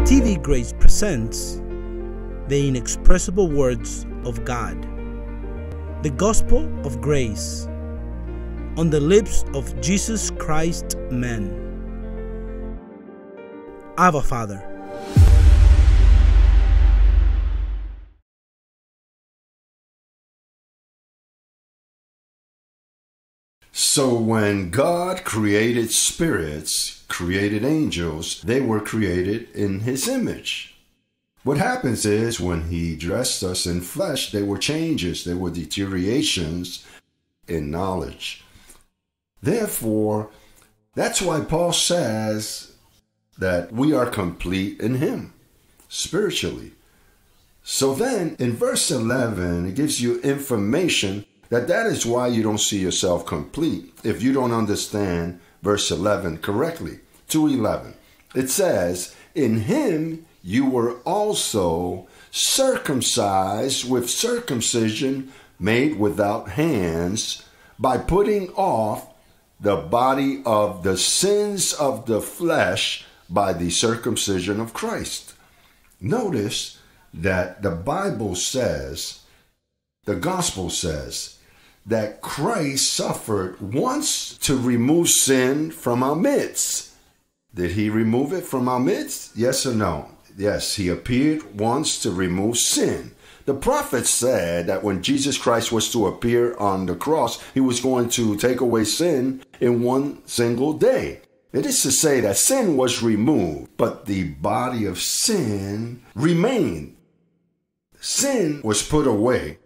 TVGrace presents the inexpressible words of God, the gospel of grace, on the lips of Jesus Christ man. Abba, Father. So when God created spirits, created angels, they were created in His image. What happens is when He dressed us in flesh, there were changes, there were deteriorations in knowledge. Therefore, that's why Paul says that we are complete in Him, spiritually. So then, in verse 11, it gives you information that is why you don't see yourself complete if you don't understand verse 11 correctly. 2:11. It says, "In Him you were also circumcised with circumcision made without hands, by putting off the body of the sins of the flesh by the circumcision of Christ." Notice that the Bible says, the gospel says, that Christ suffered once to remove sin from our midst. Did He remove it from our midst? Yes or no? Yes, He appeared once to remove sin. The prophet said that when Jesus Christ was to appear on the cross, He was going to take away sin in one single day. It is to say that sin was removed, but the body of sin remained. Sin was put away.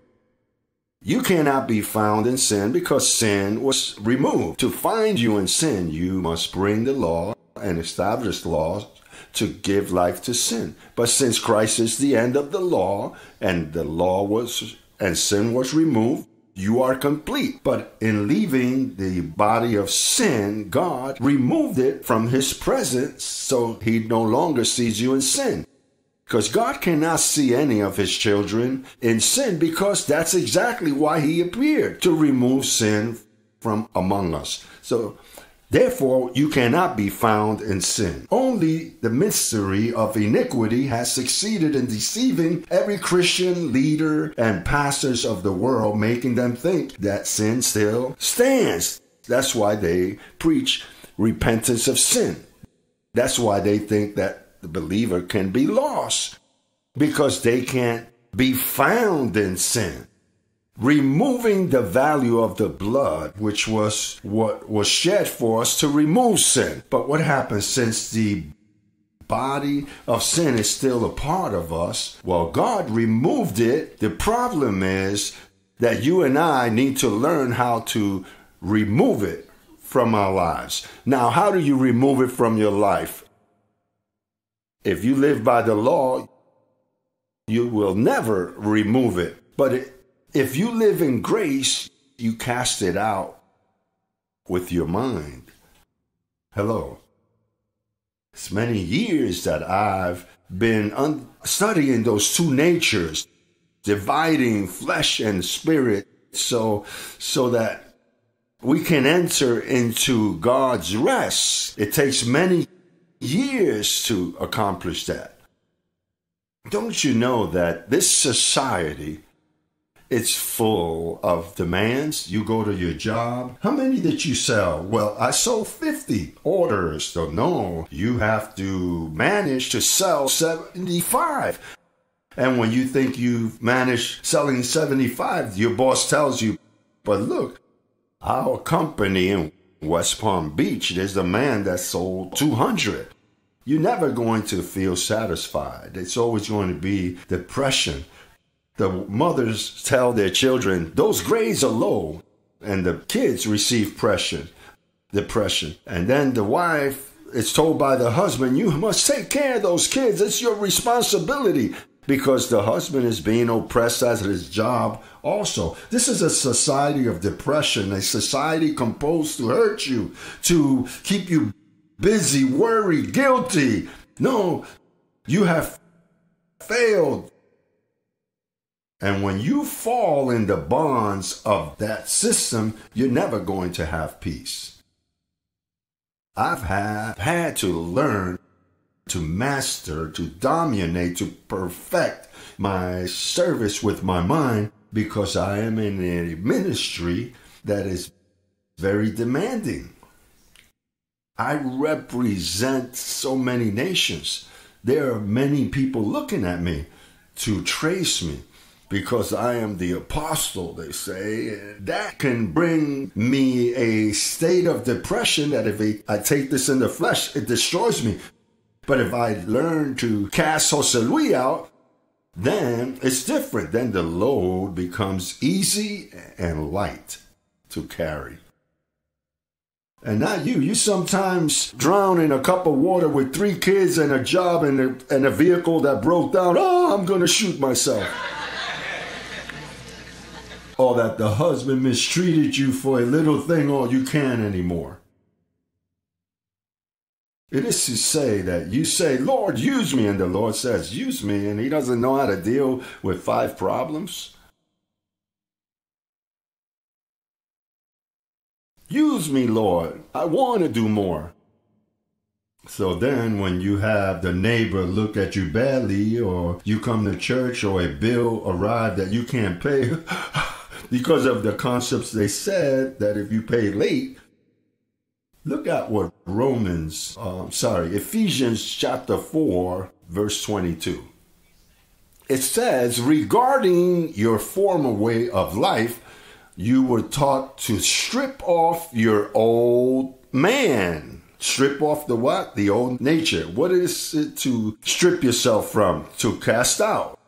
You cannot be found in sin because sin was removed. To find you in sin, you must bring the law and establish laws to give life to sin. But since Christ is the end of the law, and sin was removed, you are complete. But in leaving the body of sin, God removed it from His presence, so He no longer sees you in sin. Because God cannot see any of His children in sin, because that's exactly why He appeared, to remove sin from among us. So, therefore, you cannot be found in sin. Only the mystery of iniquity has succeeded in deceiving every Christian leader and pastors of the world, making them think that sin still stands. That's why they preach repentance of sin. That's why they think that the believer can be lost, because they can't be found in sin. Removing the value of the blood, which was what was shed for us to remove sin. But what happens since the body of sin is still a part of us? Well, God removed it. The problem is that you and I need to learn how to remove it from our lives. Now, how do you remove it from your life? If you live by the law, you will never remove it. But if you live in grace, you cast it out with your mind. Hello. It's many years that I've been studying those two natures, dividing flesh and spirit, so that we can enter into God's rest. It takes many years to accomplish that. Don't you know that this society, it's full of demands? You go to your job. How many did you sell? Well, I sold 50 orders. So no, you have to manage to sell 75. And when you think you've managed selling 75, your boss tells you, but look, our company in West Palm Beach, there's a man that sold 200. You're never going to feel satisfied. It's always going to be depression. The mothers tell their children, those grades are low, and the kids receive depression. And then the wife is told by the husband, you must take care of those kids. It's your responsibility. Because the husband is being oppressed at his job also. This is a society of depression, a society composed to hurt you, to keep you busy, worried, guilty. No, you have failed. And when you fall in the bonds of that system, you're never going to have peace. I've had to learn to master, to dominate, to perfect my service with my mind, because I am in a ministry that is very demanding. I represent so many nations. There are many people looking at me to trace me because I am the apostle, they say. That can bring me a state of depression that if I take this in the flesh, it destroys me. But if I learn to cast Jose Luis out, then it's different. Then the load becomes easy and light to carry. And not you. You sometimes drown in a cup of water with 3 kids and a job and a vehicle that broke down. Oh, I'm going to shoot myself. Or that the husband mistreated you for a little thing all you can anymore. It is to say that you say, Lord, use me. And the Lord says, use me. And he doesn't know how to deal with 5 problems. Use me, Lord. I want to do more. So then when you have the neighbor look at you badly, or you come to church, or a bill arrived that you can't pay because of the concepts they said that if you pay late, look at what Ephesians chapter 4, verse 22. It says, regarding your former way of life, you were taught to strip off your old man. Strip off the what? The old nature. What is it to strip yourself from? To cast out.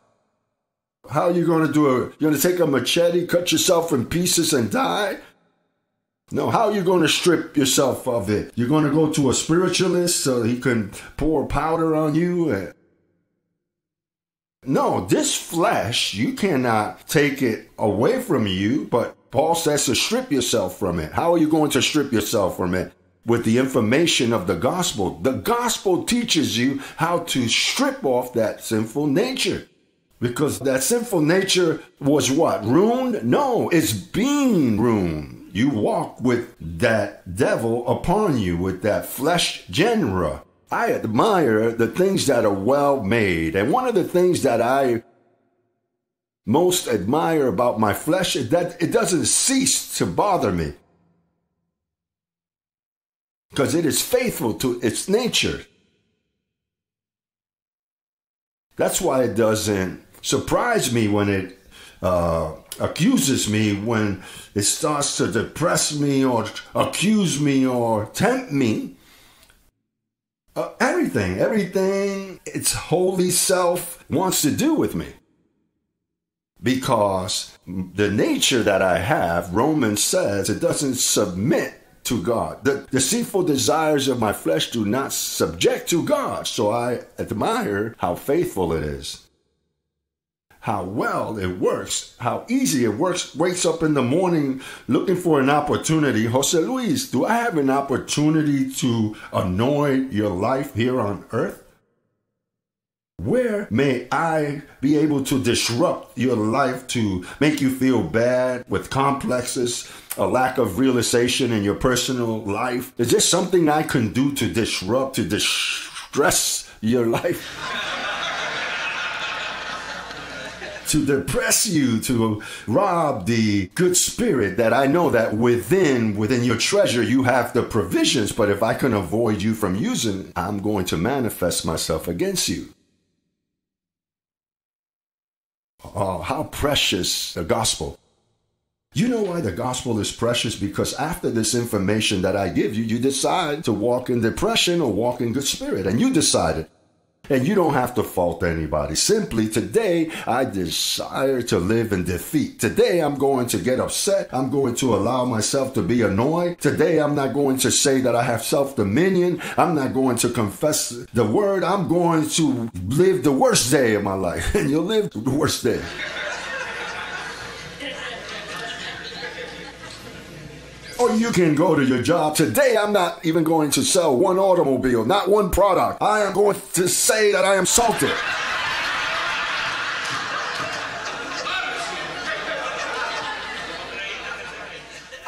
How are you going to do it? You're going to take a machete, cut yourself in pieces and die? No, how are you going to strip yourself of it? You're going to go to a spiritualist so he can pour powder on you? No, this flesh, you cannot take it away from you, but Paul says to strip yourself from it. How are you going to strip yourself from it? With the information of the gospel. The gospel teaches you how to strip off that sinful nature. Because that sinful nature was what? Ruined? No, it's being ruined. You walk with that devil upon you, with that flesh genre. I admire the things that are well made. And one of the things that I most admire about my flesh is that it doesn't cease to bother me. Because it is faithful to its nature. That's why it doesn't surprise me when it accuses me, when it starts to depress me or accuse me or tempt me. Everything its holy self wants to do with me. Because the nature that I have, Romans says, it doesn't submit to God. The deceitful desires of my flesh do not subject to God. So I admire how faithful it is. How well it works, how easy it works. Wakes up in the morning looking for an opportunity. Jose Luis, do I have an opportunity to annoy your life here on earth? Where may I be able to disrupt your life to make you feel bad with complexes, a lack of realization in your personal life? Is there something I can do to disrupt, to distress your life? To depress you, to rob the good spirit that I know that within your treasure you have the provisions, but if I can avoid you from using it, I'm going to manifest myself against you. Oh, how precious the gospel. You know why the gospel is precious? Because after this information that I give you, you decide to walk in depression or walk in good spirit. And you decided. And you don't have to fault anybody. Simply, today, I desire to live in defeat. Today, I'm going to get upset. I'm going to allow myself to be annoyed. Today, I'm not going to say that I have self-dominion. I'm not going to confess the word. I'm going to live the worst day of my life. And you'll live the worst day. Or you can go to your job. Today, I'm not even going to sell one automobile, not one product. I am going to say that I am salted.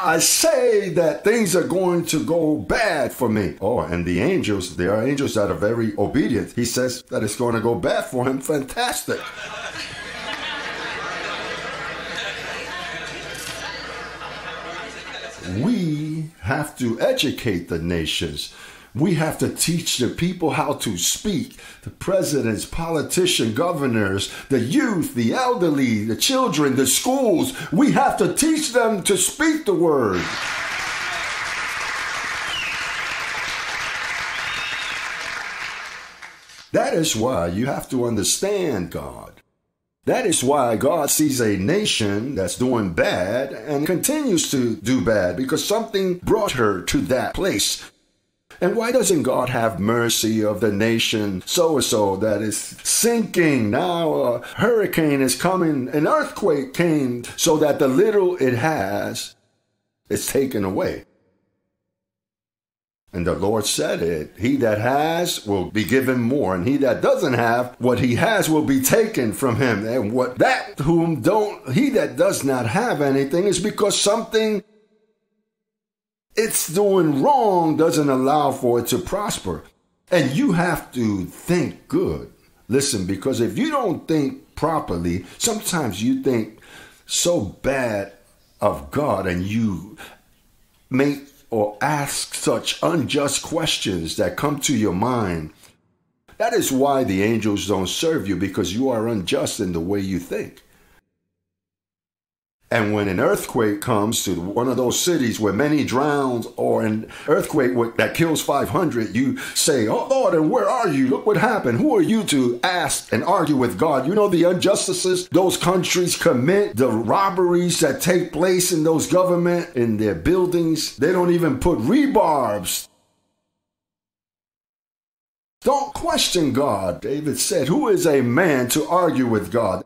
I say that things are going to go bad for me. Oh, and the angels, there are angels that are very obedient. He says that it's going to go bad for him. Fantastic. We have to educate the nations. We have to teach the people how to speak. The presidents, politicians, governors, the youth, the elderly, the children, the schools. We have to teach them to speak the word. That is why you have to understand God. That is why God sees a nation that's doing bad and continues to do bad, because something brought her to that place. And why doesn't God have mercy of the nation so-and-so that is sinking? Now a hurricane is coming, an earthquake came, so that the little it has is taken away. And the Lord said it, he that has will be given more, and he that doesn't have, what he has will be taken from him. And what that whom don't, he that does not have anything is because something it's doing wrong doesn't allow for it to prosper. And you have to think good. Listen, because if you don't think properly, sometimes you think so bad of God and you make or ask such unjust questions that come to your mind. That is why the angels don't serve you, because you are unjust in the way you think. And when an earthquake comes to one of those cities where many drown, or an earthquake that kills 500, you say, oh Lord, and where are you? Look what happened. Who are you to ask and argue with God? You know the injustices those countries commit, the robberies that take place in those government, in their buildings. They don't even put rebarbs. Don't question God. David said, who is a man to argue with God?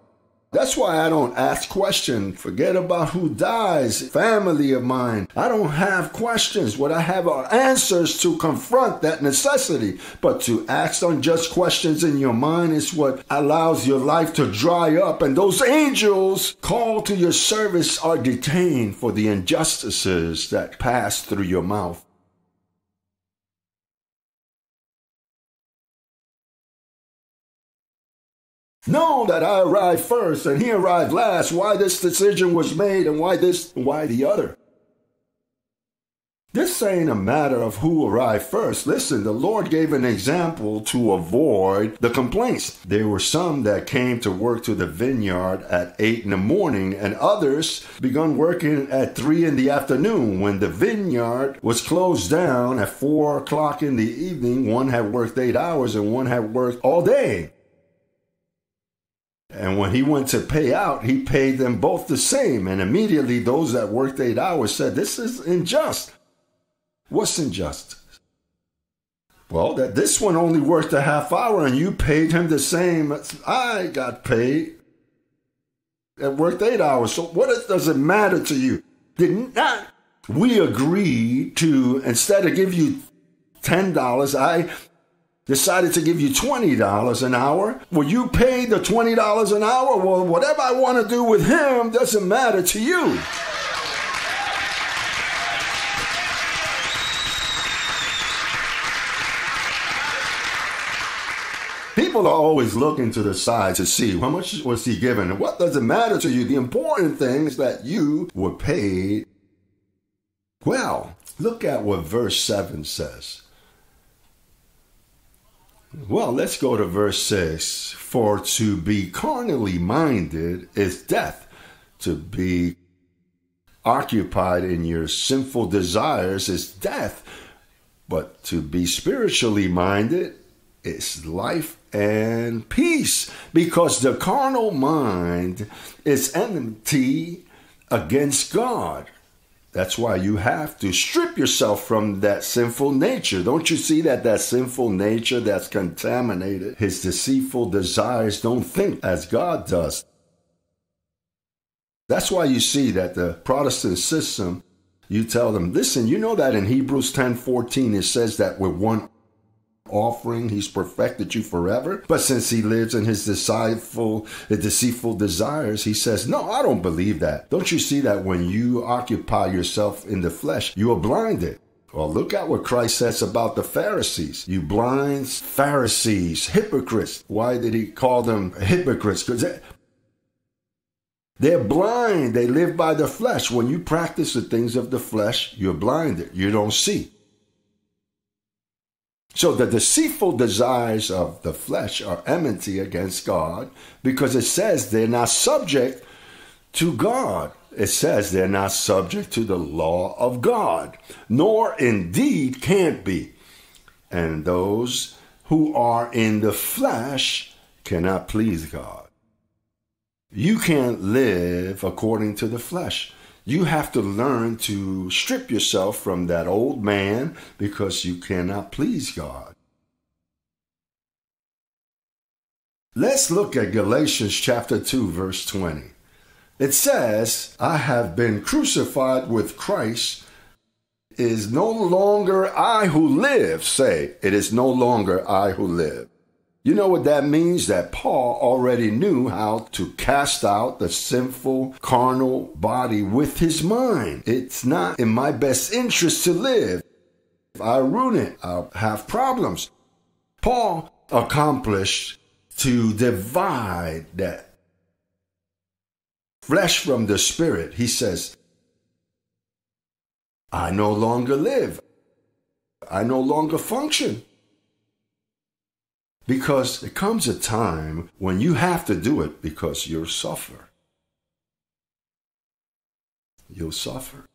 That's why I don't ask questions. Forget about who dies, family of mine. I don't have questions. What I have are answers to confront that necessity. But to ask unjust questions in your mind is what allows your life to dry up. And those angels called to your service are detained for the injustices that pass through your mouth. Know that I arrived first and he arrived last, why this decision was made and why this and why the other. This ain't a matter of who arrived first. Listen, the Lord gave an example to avoid the complaints. There were some that came to work to the vineyard at 8 in the morning, and others begun working at 3 in the afternoon. When the vineyard was closed down at 4 o'clock in the evening, one had worked 8 hours and one had worked all day. And when he went to pay out, he paid them both the same. And immediately those that worked 8 hours said, this is unjust. What's unjust? Well, that this one only worked a half hour and you paid him the same. I got paid and worked 8 hours. So what does it matter to you? Did not we agreed to, instead of give you $10, I decided to give you $20 an hour. Well, you paid the $20 an hour. Well, whatever I want to do with him doesn't matter to you. People are always looking to the side to see how much was he given and what does it matter to you. The important thing is that you were paid well. Look at what verse 7 says. Well, let's go to verse 6. For to be carnally minded is death. To be occupied in your sinful desires is death. But to be spiritually minded is life and peace. Because the carnal mind is enmity against God. That's why you have to strip yourself from that sinful nature. Don't you see that sinful nature that's contaminated? His deceitful desires don't think as God does. That's why you see that the Protestant system, you tell them, listen, you know that in Hebrews 10:14 it says that we're one offering. He's perfected you forever. But since he lives in his deceitful desires, he says, no, I don't believe that. Don't you see that when you occupy yourself in the flesh, you are blinded? Well, look at what Christ says about the Pharisees. You blind Pharisees, hypocrites. Why did he call them hypocrites? Because they're blind. They live by the flesh. When you practice the things of the flesh, you're blinded. You don't see. So the deceitful desires of the flesh are enmity against God, because it says they're not subject to God. It says they're not subject to the law of God, nor indeed can't be. And those who are in the flesh cannot please God. You can't live according to the flesh. You have to learn to strip yourself from that old man, because you cannot please God. Let's look at Galatians chapter 2, verse 20. It says, I have been crucified with Christ. It is no longer I who live. Say, it is no longer I who live. You know what that means? That Paul already knew how to cast out the sinful, carnal body with his mind. It's not in my best interest to live. If I ruin it, I'll have problems. Paul accomplished to divide that flesh from the spirit. He says, I no longer live. I no longer function. Because there comes a time when you have to do it, because you'll suffer. You'll suffer.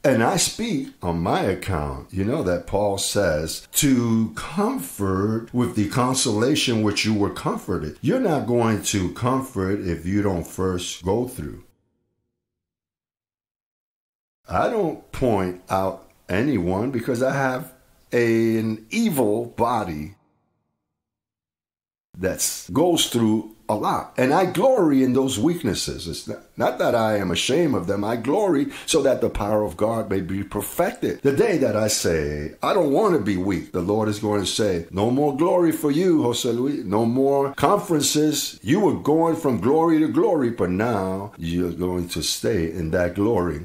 And I speak on my account. You know that Paul says to comfort with the consolation which you were comforted. You're not going to comfort if you don't first go through. I don't point out anyone, because I have an evil body that goes through a lot. And I glory in those weaknesses. It's not that I am ashamed of them. I glory so that the power of God may be perfected. The day that I say, I don't want to be weak, the Lord is going to say, no more glory for you, Jose Luis. No more conferences. You were going from glory to glory, but now you're going to stay in that glory.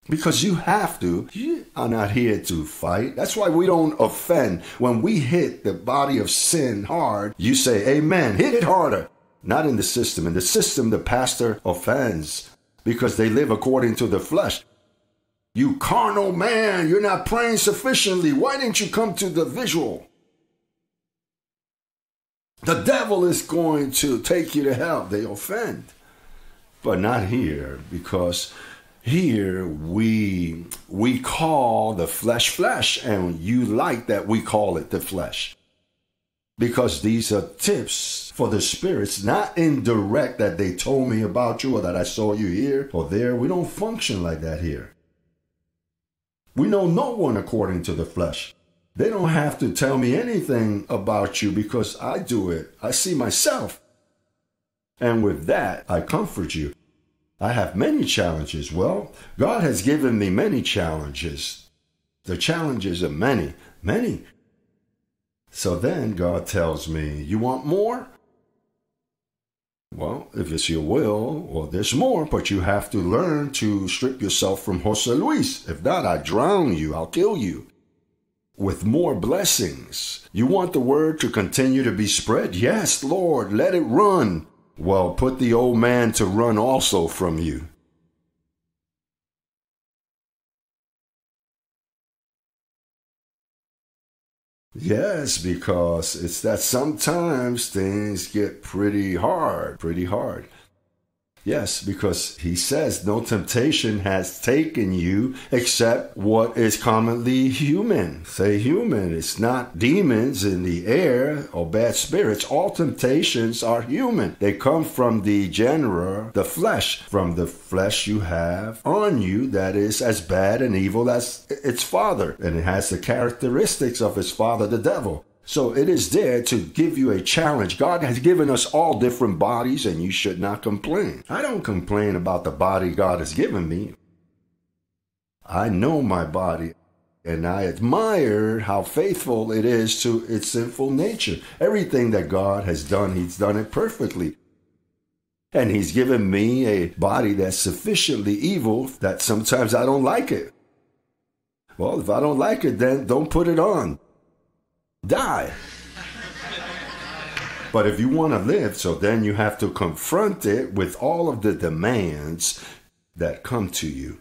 Because you have to. You are not here to fight. That's why we don't offend. When we hit the body of sin hard, you say, amen, hit it harder. Not in the system. In the system, the pastor offends because they live according to the flesh. You carnal man, you're not praying sufficiently. Why didn't you come to the visual? The devil is going to take you to hell. They offend. But not here, because here we call the flesh, and you like that we call it the flesh. Because these are tips for the spirits, not indirect that they told me about you or that I saw you here or there. We don't function like that here. We know no one according to the flesh. They don't have to tell me anything about you, because I do it. I see myself. And with that, I comfort you. I have many challenges. Well, God has given me many challenges. The challenges are many, many. So then God tells me, you want more? Well, if it's your will, well, there's more, but you have to learn to strip yourself from Jose Luis. If not, I drown you, I'll kill you. With more blessings. You want the word to continue to be spread? Yes, Lord, let it run. Well, put the old man to run also from you. Yes, because it's that sometimes things get pretty hard. Yes, because he says no temptation has taken you except what is commonly human. Say human. It's not demons in the air or bad spirits. All temptations are human. They come from the genera, the flesh. From the flesh you have on you that is as bad and evil as its father. And it has the characteristics of its father, the devil. So it is there to give you a challenge. God has given us all different bodies, and you should not complain. I don't complain about the body God has given me. I know my body, and I admire how faithful it is to its sinful nature. Everything that God has done, He's done it perfectly. And He's given me a body that's sufficiently evil that sometimes I don't like it. Well, if I don't like it, then don't put it on. Die. But if you want to live, so then you have to confront it with all of the demands that come to you.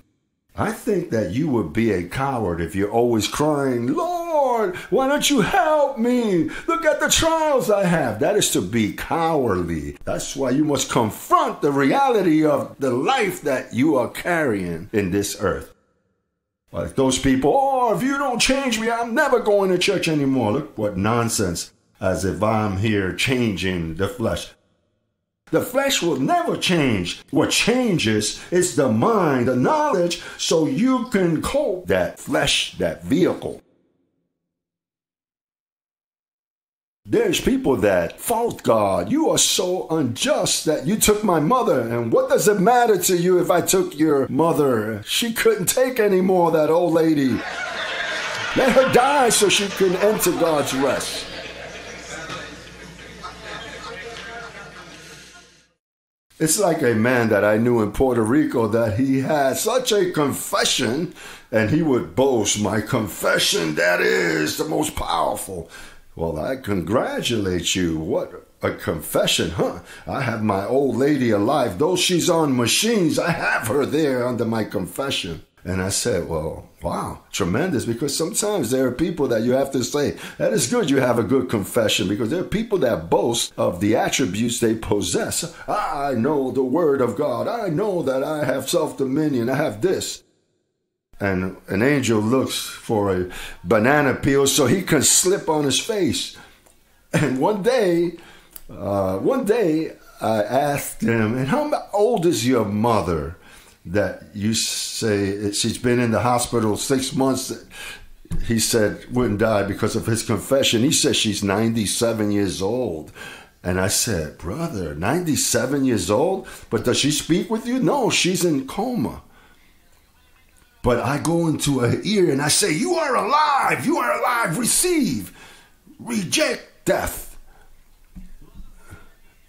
I think that you would be a coward if you're always crying, Lord, why don't you help me? Look at the trials I have. That is to be cowardly. That's why you must confront the reality of the life that you are carrying in this earth. Like those people, oh, if you don't change me, I'm never going to church anymore. Look what nonsense, as if I'm here changing the flesh. The flesh will never change. What changes is the mind, the knowledge, so you can cope that flesh, that vehicle. There's people that fault God. You are so unjust that you took my mother. And what does it matter to you if I took your mother? She couldn't take any more, that old lady. Let her die so she can enter God's rest. It's like a man that I knew in Puerto Rico that he had such a confession, and he would boast, my confession that is the most powerful. Well, I congratulate you. What a confession, huh? I have my old lady alive. Though she's on machines, I have her there under my confession. And I said, well, wow, tremendous, because sometimes there are people that you have to say, that is good you have a good confession, because there are people that boast of the attributes they possess. I know the word of God. I know that I have self-dominion. I have this. And an angel looks for a banana peel so he can slip on his face. And one day I asked him, and how old is your mother that you say she's been in the hospital 6 months? He said wouldn't die because of his confession. He said she's 97 years old. And I said, brother, 97 years old? But does she speak with you? No, she's in coma. But I go into her ear and I say, you are alive, receive, reject death.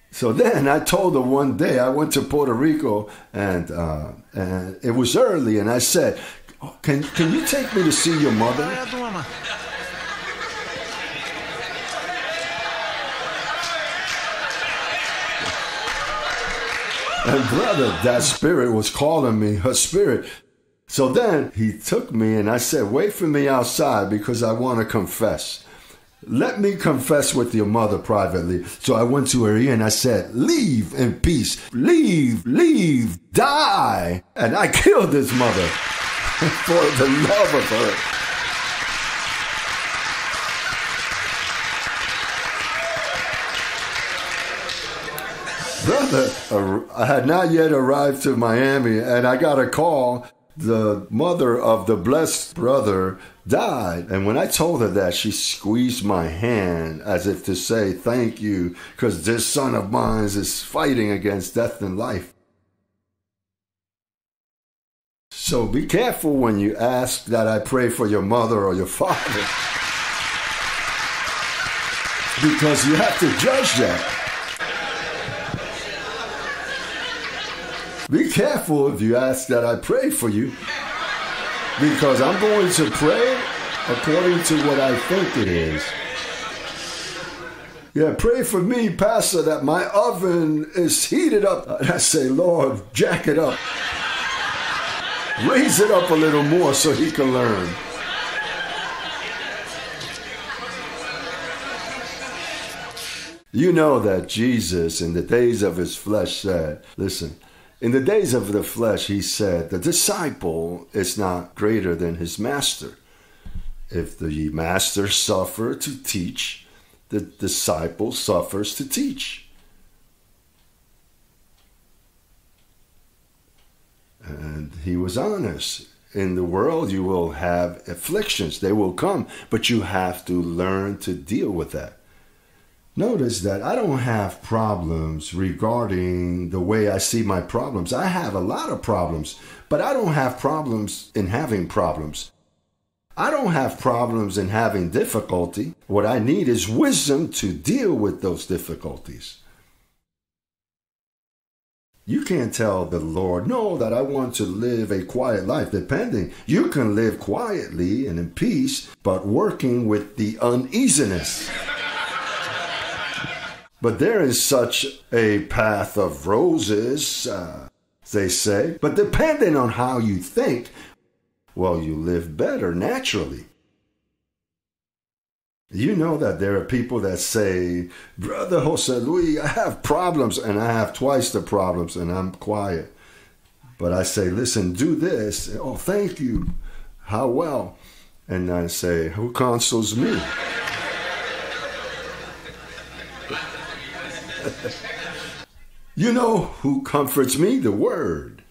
So then I told her one day, I went to Puerto Rico and it was early, and I said, oh, can you take me to see your mother? And brother, that spirit was calling me, her spirit. So then he took me and I said, wait for me outside because I want to confess. Let me confess with your mother privately. So I went to her ear and I said, leave in peace. Leave, die. And I killed his mother for the love of her. Brother, I had not yet arrived to Miami and I got a call. The mother of the blessed brother died. And when I told her that, she squeezed my hand as if to say, thank you, because this son of mine is fighting against death and life. So be careful when you ask that I pray for your mother or your father, because you have to judge that. Be careful if you ask that I pray for you, because I'm going to pray according to what I think it is. Yeah, pray for me, Pastor, that my oven is heated up. And I say, Lord, jack it up. Raise it up a little more so he can learn. You know that Jesus, in the days of his flesh, said, listen, in the days of the flesh, he said, the disciple is not greater than his master. If the master suffered to teach, the disciple suffers to teach. And he was honest. In the world, you will have afflictions. They will come, but you have to learn to deal with that. Notice that I don't have problems regarding the way I see my problems. I have a lot of problems, but I don't have problems in having problems. I don't have problems in having difficulty. What I need is wisdom to deal with those difficulties. You can't tell the Lord, no, that I want to live a quiet life. Depending, you can live quietly and in peace, but working with the uneasiness. But there is such a path of roses, they say. But depending on how you think, well, you live better naturally. You know that there are people that say, Brother Jose Luis, I have problems, and I have twice the problems, and I'm quiet. But I say, listen, do this. Oh, thank you. How well? And I say, who consoles me? You know who comforts me? The Word.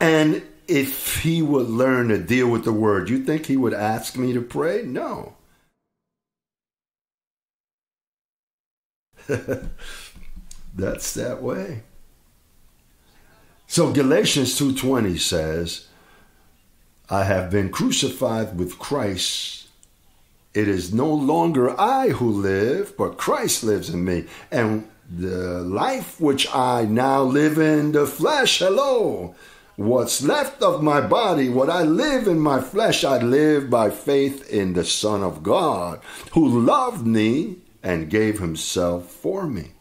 And if he would learn to deal with the Word, you think he would ask me to pray? No. That's that way. So Galatians 2:20 says, I have been crucified with Christ. It is no longer I who live, but Christ lives in me. And the life which I now live in the flesh, what's left of my body, what I live in my flesh, I live by faith in the Son of God, who loved me and gave himself for me.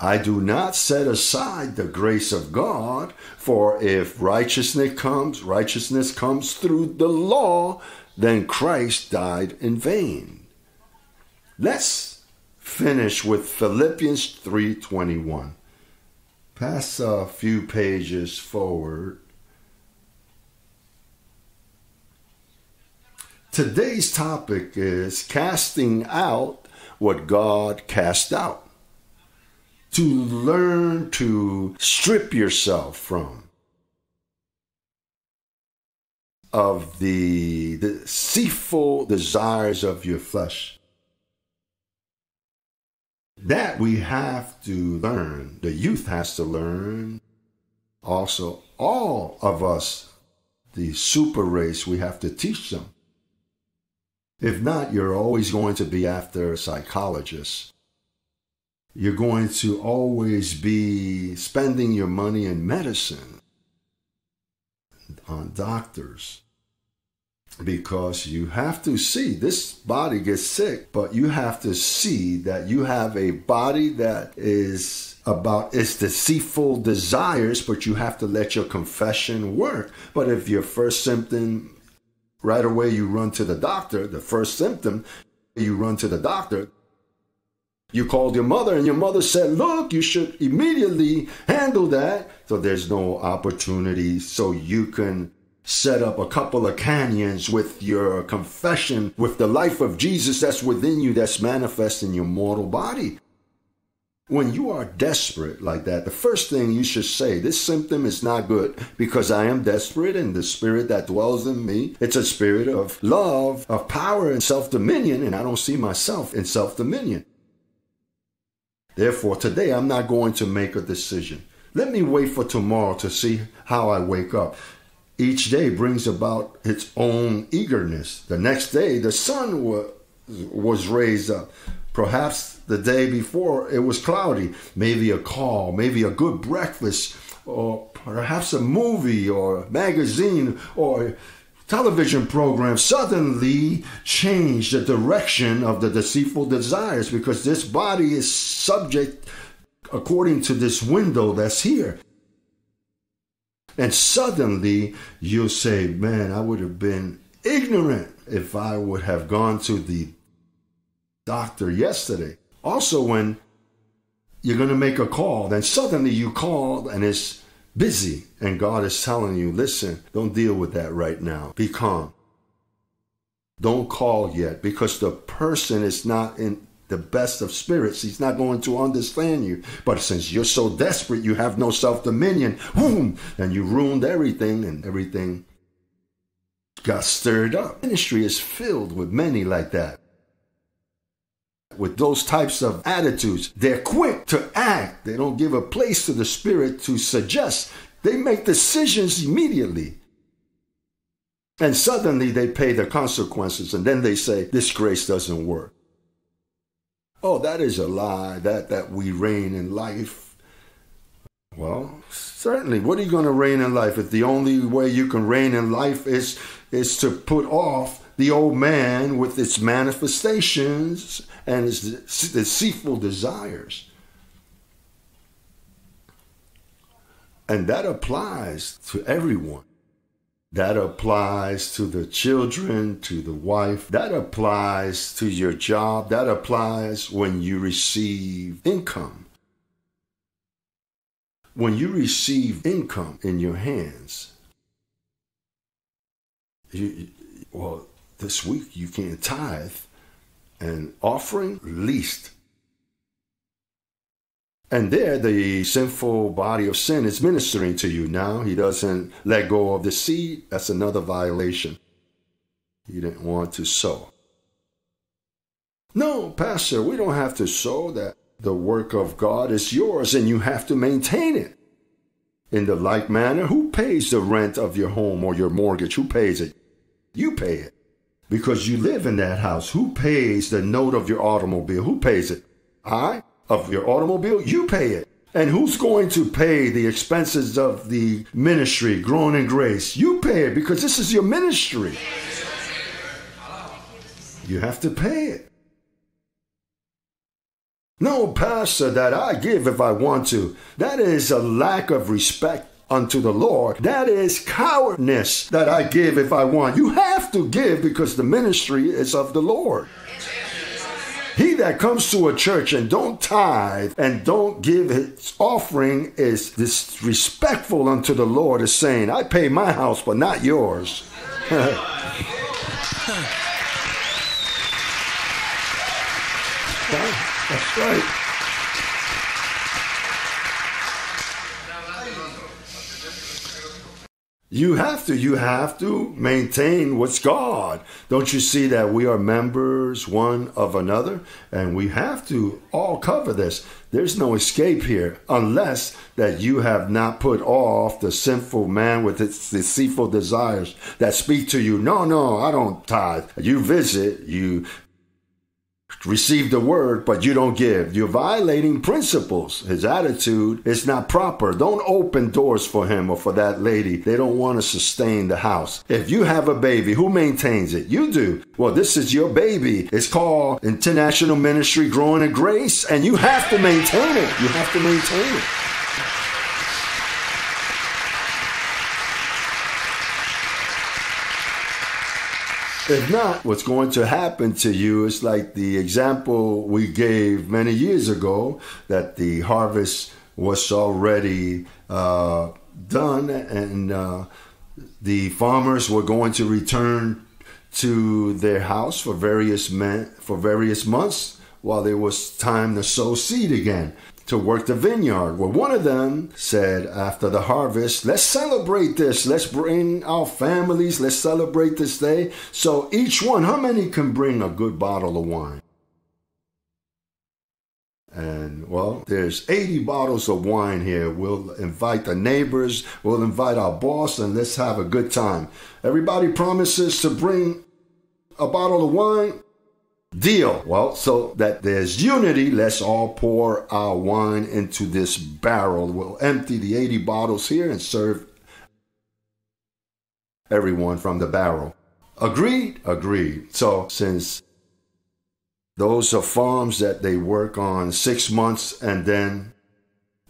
I do not set aside the grace of God, for if righteousness comes through the law, then Christ died in vain. Let's finish with Philippians 3:21. Pass a few pages forward. Today's topic is casting out what God cast out. To learn to strip yourself from of the deceitful desires of your flesh. That we have to learn. The youth has to learn. Also, all of us, the super race, we have to teach them. If not, you're always going to be after psychologists. You're going to always be spending your money in medicine, on doctors, because you have to see this body gets sick, but you have to see that you have a body that is about its deceitful desires, but you have to let your confession work. But if your first symptom, right away you run to the doctor, the first symptom, you run to the doctor. You called your mother and your mother said, look, you should immediately handle that. So there's no opportunity so you can set up a couple of canyons with your confession, with the life of Jesus that's within you, that's manifest in your mortal body. When you are desperate like that, the first thing you should say, this symptom is not good because I am desperate, and the spirit that dwells in me, it's a spirit of love, of power and self-dominion, and I don't see myself in self-dominion. Therefore, today I'm not going to make a decision. Let me wait for tomorrow to see how I wake up. Each day brings about its own eagerness. The next day, the sun was raised up. Perhaps the day before, it was cloudy. Maybe a call, maybe a good breakfast, or perhaps a movie or magazine or television program suddenly change the direction of the deceitful desires, because this body is subject according to this window that's here. And suddenly you'll say, man, I would have been ignorant if I would have gone to the doctor yesterday. Also, when you're going to make a call, then suddenly you call and it's busy, and God is telling you, listen, don't deal with that right now. Be calm. Don't call yet, because the person is not in the best of spirits, he's not going to understand you. But since you're so desperate, you have no self-dominion, boom, and you ruined everything, and everything got stirred up. Ministry is filled with many like that. With those types of attitudes, they're quick to act. They don't give a place to the Spirit to suggest. They make decisions immediately. And suddenly they pay the consequences, and then they say, this grace doesn't work. Oh, that is a lie, that we reign in life. Well, certainly, what are you going to reign in life if the only way you can reign in life is to put off the old man with its manifestations and its deceitful desires? And that applies to everyone. That applies to the children, to the wife. That applies to your job. That applies when you receive income. When you receive income in your hands, this week you can't tithe, and offering least. And there, the sinful body of sin is ministering to you. Now, he doesn't let go of the seed. That's another violation. He didn't want to sow. No, Pastor, we don't have to sow. That the work of God is yours, and you have to maintain it. In the like manner, who pays the rent of your home or your mortgage? Who pays it? You pay it, because you live in that house. Who pays the note of your automobile? Who pays it? I? Of your automobile, you pay it. And who's going to pay the expenses of the ministry, Growing in Grace? You pay it, because this is your ministry. You have to pay it. No, Pastor, that I give if I want to. That is a lack of respect unto the Lord. That is cowardness, that I give if I want. You have to give, because the ministry is of the Lord. He that comes to a church and don't tithe and don't give his offering is disrespectful unto the Lord, is saying, I pay my house, but not yours. That's right. You have to maintain what's God. Don't you see that we are members one of another? And we have to all cover this. There's no escape here, unless that you have not put off the sinful man with its deceitful desires that speak to you. No, I don't tithe. You visit, you receive the word, but you don't give. You're violating principles. His attitude is not proper. Don't open doors for him or for that lady. They don't want to sustain the house. If you have a baby, who maintains it? You do. Well, this is your baby. It's called International Ministry Growing in Grace, and you have to maintain it. You have to maintain it. If not, what's going to happen to you is like the example we gave many years ago, that the harvest was already done, and the farmers were going to return to their house for various months while there was time to sow seed again, to work the vineyard. Well, one of them said after the harvest, let's celebrate this. Let's bring our families. Let's celebrate this day. So each one, how many can bring a good bottle of wine? And, well, there's 80 bottles of wine here. We'll invite the neighbors. We'll invite our boss, and let's have a good time. Everybody promises to bring a bottle of wine. Deal. Well, so that there's unity, let's all pour our wine into this barrel. We'll empty the 80 bottles here and serve everyone from the barrel. Agreed? Agreed. So since those are farms that they work on 6 months and then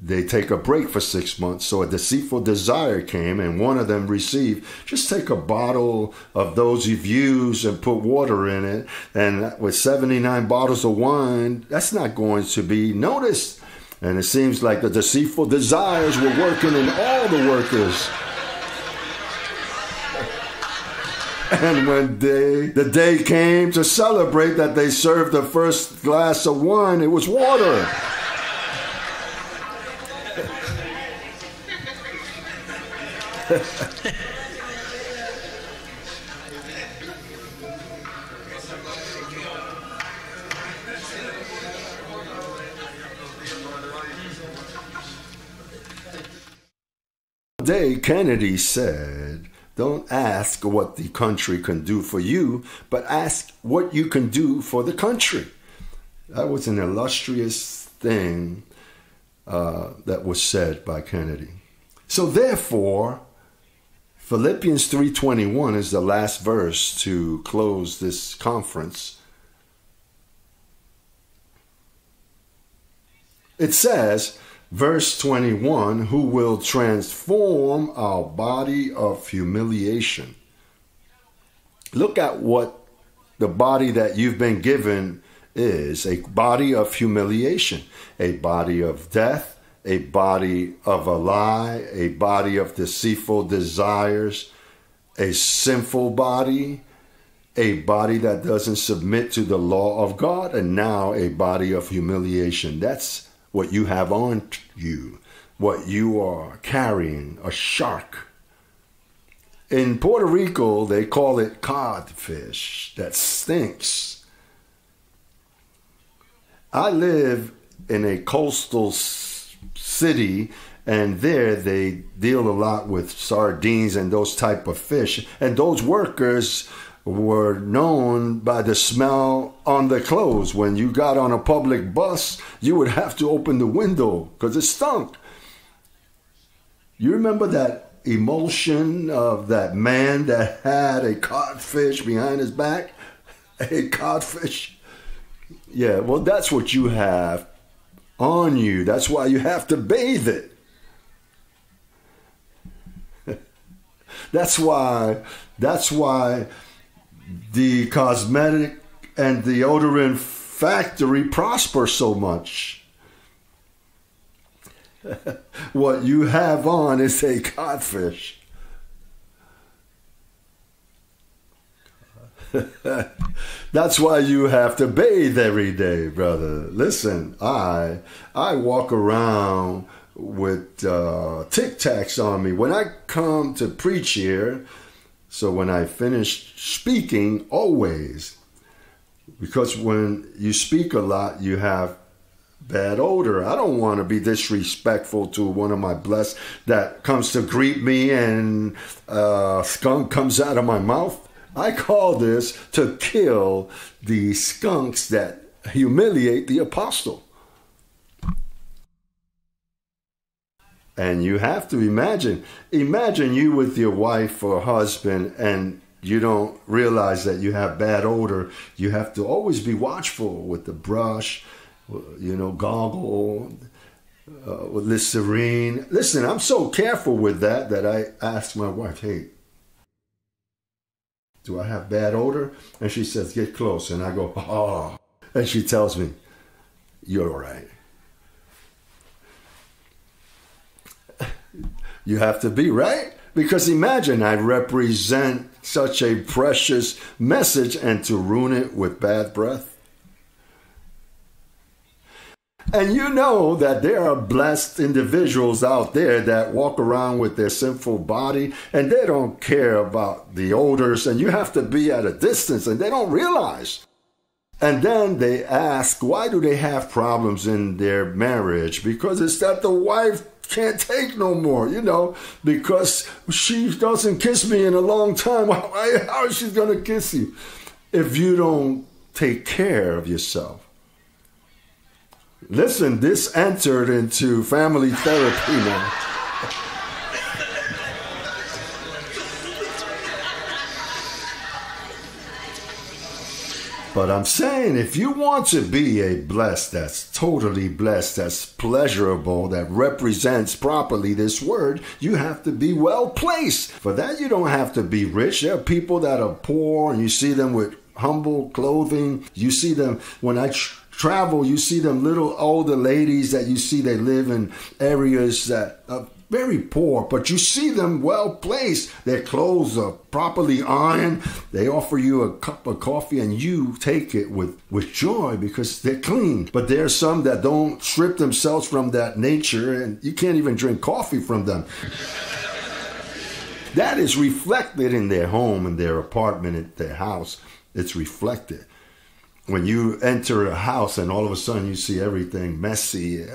they take a break for 6 months. So a deceitful desire came, and one of them received, just take a bottle of those you've used and put water in it. And with 79 bottles of wine, that's not going to be noticed. And it seems like the deceitful desires were working in all the workers. And when the day came to celebrate that they served the first glass of wine, it was water. Day Kennedy said, don't ask what the country can do for you, but ask what you can do for the country. That was an illustrious thing that was said by Kennedy. So therefore, Philippians 3:21 is the last verse to close this conference. It says, verse 21, who will transform our body of humiliation. Look at what the body that you've been given is, a body of humiliation, a body of death, a body of a lie, a body of deceitful desires, a sinful body, a body that doesn't submit to the law of God, and now a body of humiliation. That's what you have on you, what you are carrying, a shark. In Puerto Rico, they call it codfish that stinks. I live in a coastal city, and there they deal a lot with sardines and those type of fish. And those workers were known by the smell on the clothes. When you got on a public bus, you would have to open the window because it stunk. You remember that emotion of that man that had a codfish behind his back? A codfish? Yeah, well, that's what you have on you. That's why you have to bathe it. That's why the cosmetic and deodorant factory prosper so much. What you have on is a codfish. That's why you have to bathe every day, brother. Listen, I walk around with Tic Tacs on me when I come to preach here. So when I finish speaking, always, because when you speak a lot, you have bad odor. I don't want to be disrespectful to one of my blessed that comes to greet me and skunk comes out of my mouth. I call this to kill the skunks that humiliate the apostle. And you have to imagine you with your wife or husband and you don't realize that you have bad odor. You have to always be watchful with the brush, goggle, with Listerine. Listen, I'm so careful with that I ask my wife, hey, do I have bad odor? And she says, get close. And I go, oh. And she tells me, you're all right. You have to be, right? Because imagine I represent such a precious message and to ruin it with bad breath. And you know that there are blessed individuals out there that walk around with their sinful body and they don't care about the odors, and you have to be at a distance and they don't realize. And then they ask, why do they have problems in their marriage? Because it's that the wife can't take no more, because she doesn't kiss me in a long time. How is she going to kiss you if you don't take care of yourself? Listen, this entered into family therapy now. But I'm saying, if you want to be a blessed, that's totally blessed, that's pleasurable, that represents properly this word, you have to be well placed. For that, you don't have to be rich. There are people that are poor, and you see them with humble clothing. You see them, when I travel, you see them little older ladies that you see, they live in areas that very poor, but you see them well placed. Their clothes are properly ironed. They offer you a cup of coffee and you take it with joy because they're clean. But there are some that don't strip themselves from that nature, and you can't even drink coffee from them. That is reflected in their home, in their apartment, in their house. It's reflected. When you enter a house and all of a sudden you see everything messy,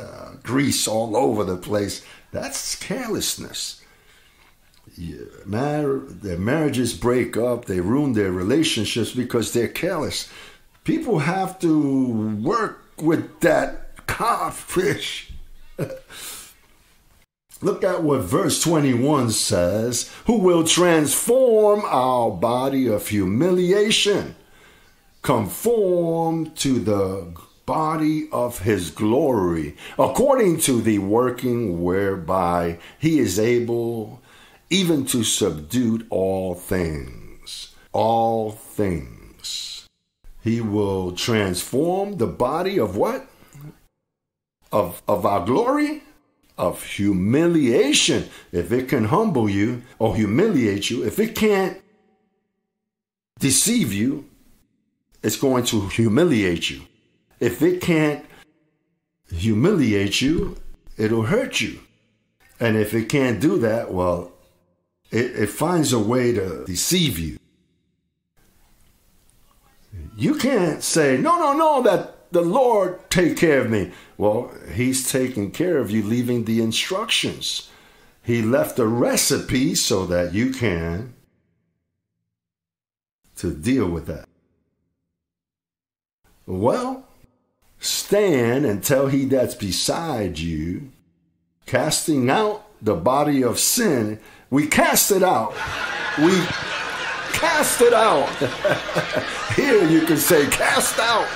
grease all over the place, that's carelessness. Their marriages break up, they ruin their relationships because they're careless. People have to work with that codfish. Look at what verse 21 says. Who will transform our body of humiliation, conform to the body of his glory, according to the working whereby he is able even to subdue all things. All things. He will transform the body of what? Of our glory? Of humiliation. If it can humble you or humiliate you, if it can't deceive you, it's going to humiliate you. If it can't humiliate you, it'll hurt you. And if it can't do that, well, it finds a way to deceive you. You can't say, no, that the Lord take care of me. Well, he's taking care of you, leaving the instructions. He left a recipe so that you can to deal with that. Well, stand and tell he that's beside you, casting out the body of sin. We cast it out. We cast it out. Here you can say cast out.